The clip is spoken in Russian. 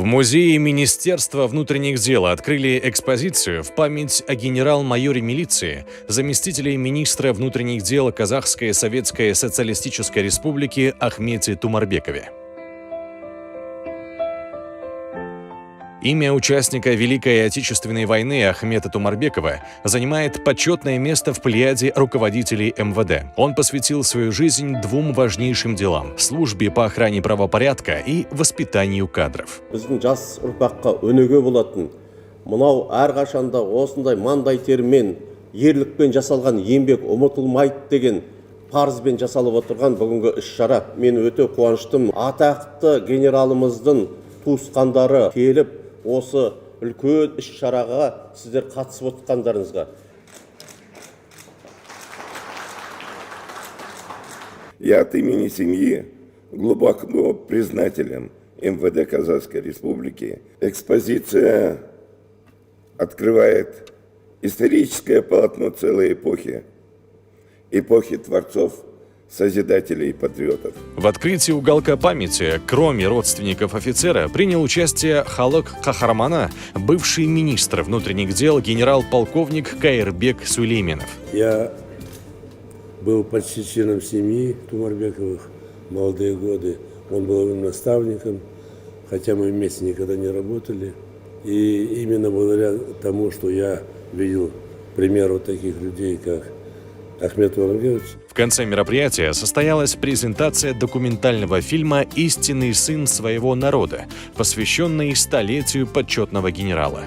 В музее Министерства внутренних дел открыли экспозицию в память о генерал-майоре милиции, заместителе министра внутренних дел Казахской Советской Социалистической Республики Ахмете Тумарбекове. Имя участника Великой Отечественной войны Ахмета Тумарбекова занимает почетное место в плеяде руководителей МВД. Он посвятил свою жизнь двум важнейшим делам – службе по охране правопорядка и воспитанию кадров. Біздің жас ұрпаққа өнеге болатын, мынау әрқашанда осындай маңдай термен, ерлікпен жасалған еңбек ұмытылмайды деген парызбен жасалып отырған бүгінгі іс-шара. Мен өте қуаныштымын. Атақты генералымыздың туысқандары келіп, осы үлкен іс-шараға сіздер қатысып отырғандарыңызға. Я от имени семьи глубоко признателен МВД Казахской Республики. Экспозиция открывает историческое полотно целой эпохи творцов, созидателей и патриотов. В открытии уголка памяти, кроме родственников офицера, принял участие Халық Кахармана, бывший министр внутренних дел генерал-полковник Кайырбек Сулейменов. Я был почти членом семьи Тумарбековых в молодые годы. Он был моим наставником, хотя мы вместе никогда не работали. И именно благодаря тому, что я видел пример вот таких людей, как Ахмет Тумарбекович. В конце мероприятия состоялась презентация документального фильма «Истинный сын своего народа», посвященный столетию почетного генерала.